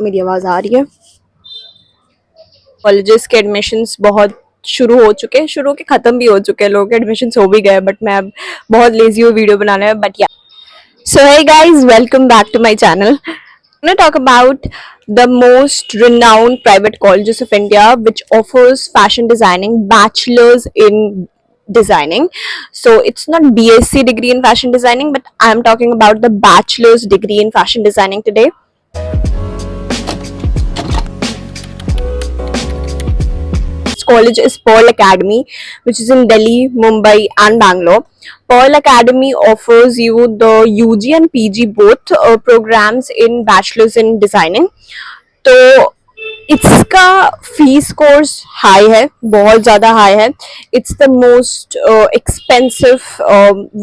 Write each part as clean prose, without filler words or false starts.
मेरी आवाज आ रही है? कॉलेजेस के एडमिशन्स बहुत शुरू हो चुके हैं, शुरू के खत्म भी हो चुके हैं, लोगों के एडमिशन्स हो भी गए, बट मैं अब बहुत लेजी हूँ वीडियो बनाने में. बट या, so hey guys, welcome back to my channel. I'm going to talk about the most renowned private colleges of India which offers fashion designing, bachelor's in designing. So it's not BSc degree in fashion designing, but I'm talking about the bachelor's degree in fashion designing today. College is Pearl Academy, which is in Delhi, Mumbai, and Bangalore. Pearl Academy offers you the UG and PG both programs in Bachelor's in Designing. तो इसका fees course high है, बहुत ज़्यादा high है. It's the most expensive,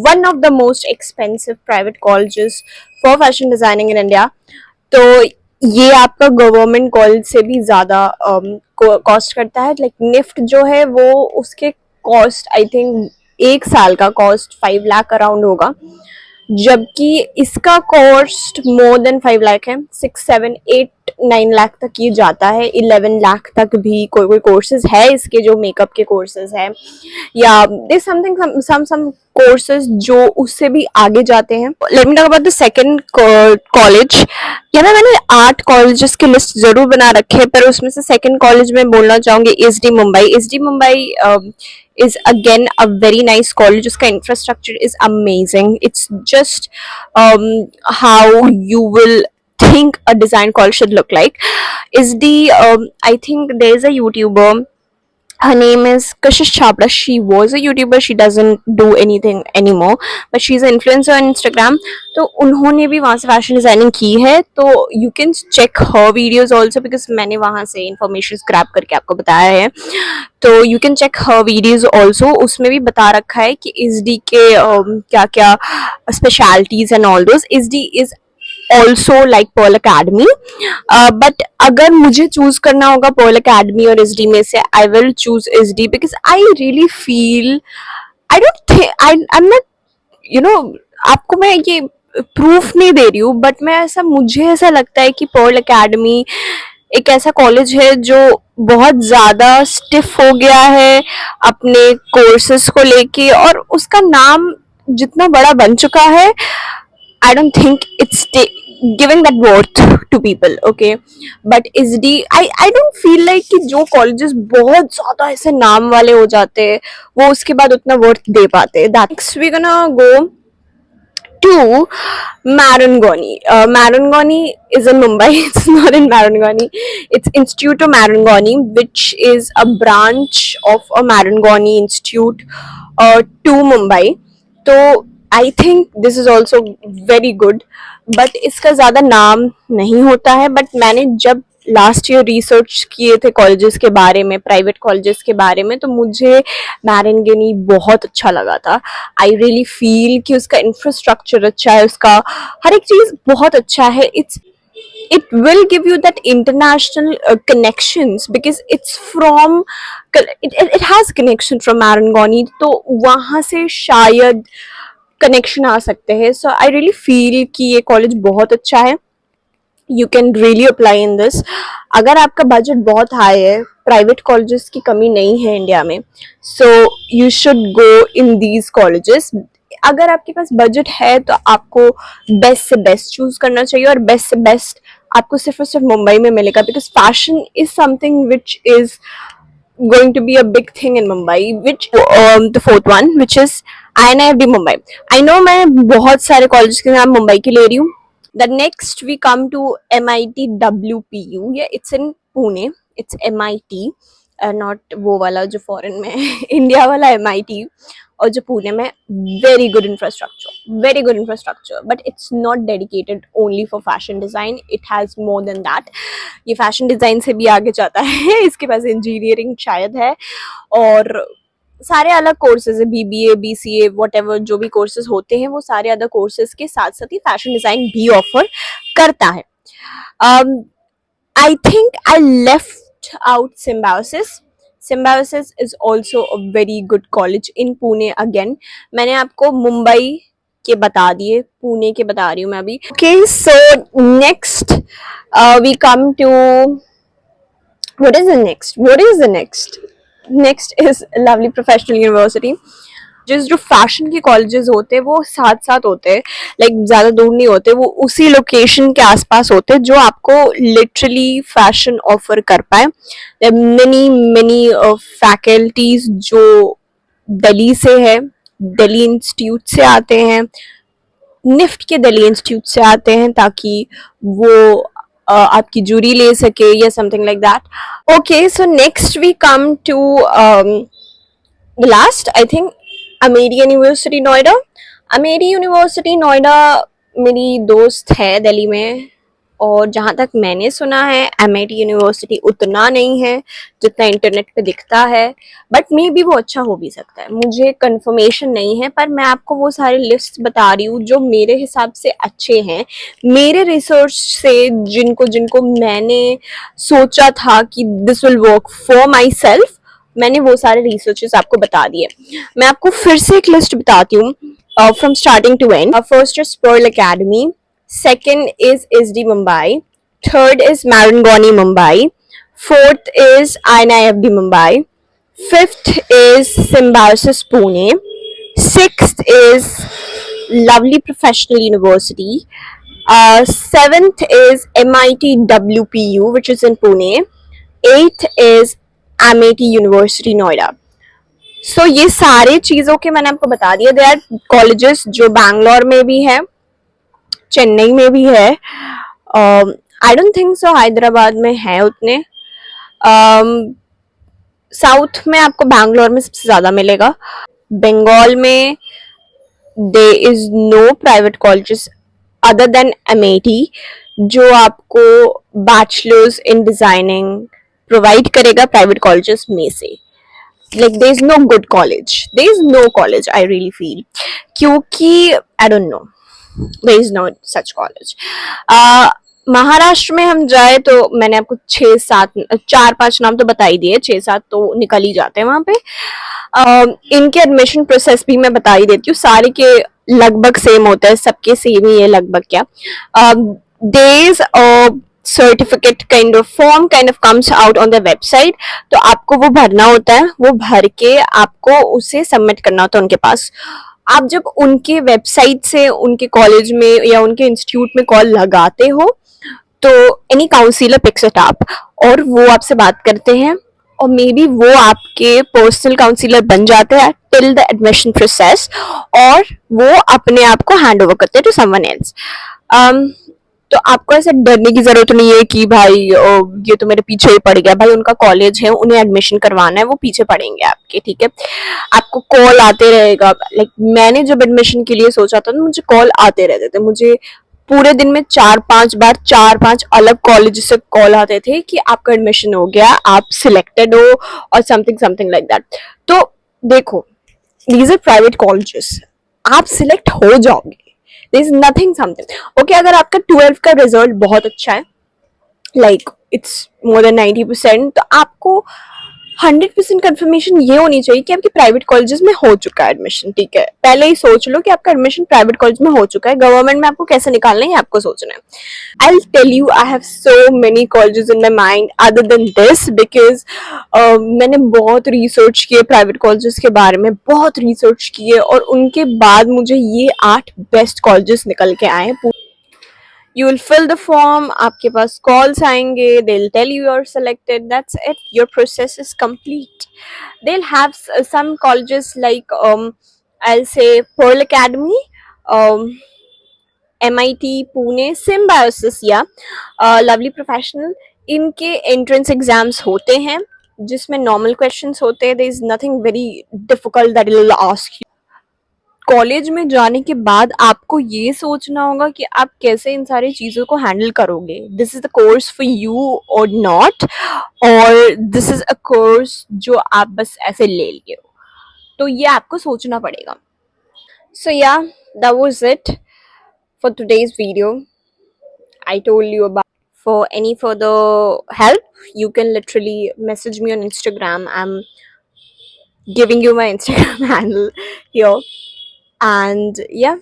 one of the most expensive private colleges for fashion designing in India. तो ये आपका government college से भी ज़्यादा कॉस्ट करता है. लाइक निफ्ट जो है वो उसके कॉस्ट आई थिंक एक साल का कॉस्ट 5 लाख अराउंड होगा, जबकि इसका कॉस्ट मोर देन 5 लाख है. 6, 7, 8, 9 लाख तक ये जाता है. 11 लाख तक भी कोई कोई कोर्सेज है इसके, जो मेकअप के कोर्सेज है, या दिस समथिंग सम कोर्सेज जो उससे भी आगे जाते हैं. Let me talk about the second college. यहाँ मैंने 8 कॉलेजेस की लिस्ट जरूर बना रखे है, पर उसमें से सेकंड कॉलेज में बोलना चाहूंगी SD Mumbai. SD Mumbai is again a very nice college. उसका infrastructure is amazing. It's just how you will think a design college should look like. Is the I think there is a YouTuber. Her name is Kashish Chhabra. She was a YouTuber. She doesn't do anything anymore, but she's an influencer on Instagram. तो उन्होंने भी वहाँ से fashion designing की है. तो you can check her videos also, because मैंने वहाँ से information grab करके आपको बताया है. तो you can check her videos also. उसमें भी बता रखा है कि SD के क्या क्या specialities and all those. SD is also like Pearl Academy, but अगर मुझे चूज करना होगा Pearl Academy और SD में से, I will choose SD because I really feel, I don't think I'm not, you know, आपको मैं ये प्रूफ नहीं दे रही हूँ, बट मुझे ऐसा लगता है कि Pearl Academy एक ऐसा कॉलेज है जो बहुत ज़्यादा स्टिफ हो गया है अपने कोर्सेज को लेके, और उसका नाम जितना बड़ा बन चुका है, I don't think it's giving that worth to people, okay? But SD, I don't feel like कि जो colleges बहुत ज़्यादा ऐसे नाम वाले हो जाते हैं, वो उसके बाद उतना worth दे पाते. Next we're gonna go to Marangoni. Marangoni is in Mumbai. It's not in Marangoni. It's Institute of Marangoni, which is a branch of a Marangoni Institute to Mumbai. तो I think this is also very good, but इसका ज़्यादा नाम नहीं होता है. But मैंने जब last year research किए थे कॉलेजेस के बारे में, प्राइवेट कॉलेजेस के बारे में, तो मुझे मैरंगनी बहुत अच्छा लगा था. आई रियली फील कि उसका इंफ्रास्ट्रक्चर अच्छा है, उसका हर एक चीज़ बहुत अच्छा है. It will give you that international connections, because it's from it has connection from Marangoni, तो वहाँ से शायद कनेक्शन आ सकते हैं. सो आई रियली फील कि ये कॉलेज बहुत अच्छा है. You can really apply in this. अगर आपका बजट बहुत हाई है, प्राइवेट कॉलेजेस की कमी नहीं है इंडिया में, so you should go in these colleges. अगर आपके पास बजट है तो आपको बेस्ट से बेस्ट चूज करना चाहिए, और बेस्ट से बेस्ट आपको सिर्फ और सिर्फ मुंबई में मिलेगा, because fashion is something which is going to be a big thing in Mumbai, which the fourth one, which is INIFD Mumbai. I know मैं बहुत सारे कॉलेज के नाम मुंबई के ले रही हूँ. The next we come to MIT WPU. Yeah, it's in Pune. It's MIT, not वो वाला जो फॉरेन में है, इंडिया वाला MIT, और जो पुणे में. Very good infrastructure, but it's not dedicated only for fashion design. It has more than that. ये फैशन डिज़ाइन से भी आगे जाता है. इसके पास इंजीनियरिंग शायद है, और सारे अलग कोर्सेज है, BBA, BCA, वॉट जो भी कोर्सेज होते हैं, वो सारे अदर कोर्सेज के साथ साथ ही फैशन डिज़ाइन भी ऑफर करता है. I think I left out symbiosis. Symbiosis is also a very good college in Pune again. मैंने आपको मुंबई के बता दिए, पुणे के बता रही हूँ मैं अभी. Okay, so next we come to what is the next? What is the next? Next is Lovely Professional University. जो फैशन के कॉलेजेस होते हैं वो साथ साथ होते हैं, लाइक ज्यादा दूर नहीं होते, वो उसी लोकेशन के आसपास होते हैं जो आपको लिटरली फैशन ऑफर कर पाए. मेनी मेनी फैकल्टीज जो दिल्ली से है, दिल्ली इंस्टीट्यूट से आते हैं, निफ्ट के दिल्ली इंस्टीट्यूट से आते हैं, ताकि वो आपकी जूरी ले सके या something like that. Okay, so next we come to the last, I think Amity university Noida. Amity university Noida मेरी दोस्त है दिल्ली में, और जहाँ तक मैंने सुना है एमआईटी यूनिवर्सिटी उतना नहीं है जितना इंटरनेट पे दिखता है, बट मे बी वो अच्छा हो भी सकता है, मुझे कंफर्मेशन नहीं है. पर मैं आपको वो सारे लिस्ट बता रही हूँ जो मेरे हिसाब से अच्छे हैं, मेरे रिसर्च से, जिनको जिनको मैंने सोचा था कि this will work for my self, मैंने वो सारे रिसर्चेस आपको बता दिए. मैं आपको फिर से एक लिस्ट बताती हूँ from starting to end. First is Pearl Academy, second is SD Mumbai, third is Marangoni Mumbai, fourth is INIFD Mumbai, fifth is Symbiosis Pune, sixth is Lovely Professional University, seventh is MIT WPU which is in Pune, eighth is MIT University Noida. So ये सारे चीज़ों के मैंने आपको बता दिया. They are colleges जो बैंगलोर में भी है, चेन्नई में भी है, I don't think so Hyderabad में है उतने. साउथ में आपको बैंगलोर में सबसे ज़्यादा मिलेगा. बंगाल में there is no private colleges other than MIT जो आपको बैचलर्स इन डिजाइनिंग प्रोवाइड करेगा प्राइवेट कॉलेजेस में से. like there is no good college, there is no college I really feel, क्योंकि I don't know, there is no such college. Maharashtra में हम जाए तो मैंने आपको 4-5 नाम तो बता ही दिए, 6-7 तो निकल ही जाते हैं वहां पे. इनके एडमिशन प्रोसेस भी मैं बता ही देती हूँ, सारे के लगभग सेम होता है, सबके सेम ही है लगभग. क्या days certificate kind of form kind of comes out on the website, तो आपको वो भरना होता है, वो भर के आपको उसे सबमिट करना होता है उनके पास. आप जब उनके वेबसाइट से उनके कॉलेज में या उनके इंस्टीट्यूट में कॉल लगाते हो तो any counsellor picks it up और वो आपसे बात करते हैं, और मे बी वो आपके पर्सनल काउंसिलर बन जाते हैं टिल द एडमिशन प्रोसेस, और वो अपने आप को हैंड ओवर करते हैं टू समवन एल्स. तो आपको ऐसे डरने की जरूरत नहीं है कि भाई ये तो मेरे पीछे ही पड़ गया. भाई उनका कॉलेज है, उन्हें एडमिशन करवाना है, वो पीछे पड़ेंगे आपके, ठीक है. आपको कॉल आते रहेगा. लाइक मैंने जब एडमिशन के लिए सोचा था तो मुझे कॉल आते रहते थे, मुझे पूरे दिन में 4-5 बार 4-5 अलग कॉलेज से कॉल आते थे कि आपका एडमिशन हो गया, आप सिलेक्टेड हो और समथिंग समथिंग लाइक दैट. तो देखो, दीज आर प्राइवेट कॉलेजेस, आप सिलेक्ट हो जाओगे, there is nothing something. Okay, अगर आपका 12th का रिजल्ट बहुत अच्छा है, like it's more than 90%, तो आपको 100% कंफर्मेशन ये होनी चाहिए कि आपके प्राइवेट कॉलेजेस में हो चुका है एडमिशन. ठीक है, पहले ही सोच लो कि आपका एडमिशन प्राइवेट कॉलेज में हो चुका है. गवर्नमेंट में आपको कैसे निकालना है आपको सोचना है. I will tell you, I have so many colleges in my mind other than this, because मैंने बहुत रिसर्च किए प्राइवेट कॉलेजेस के बारे में, बहुत रिसर्च किए, और उनके बाद मुझे ये 8 बेस्ट कॉलेजेस निकल के आए. You will fill the form, आपके पास calls आएंगे, they'll tell you you're selected, that's it, your process is complete. They'll have some colleges like I'll say Pearl Academy, MIT Pune, Symbiosis या Lovely Professional, इनके entrance exams होते हैं जिसमें normal questions होते हैं. there is nothing very difficult that will ask you. College में जाने के बाद आपको ये सोचना होगा कि आप कैसे इन सारी चीज़ों को हैंडल करोगे. This is the course for you और नॉट, और दिस इज अ कोर्स जो आप बस ऐसे ले लिए हो, तो ये आपको सोचना पड़ेगा. सो या, that was it for today's video. I told you about, for any further help you can literally message me on Instagram. I'm giving you my Instagram handle here. And yeah,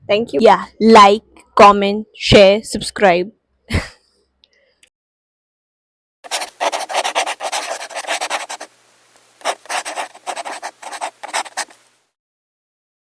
Thank you. Yeah, like, comment, share, subscribe.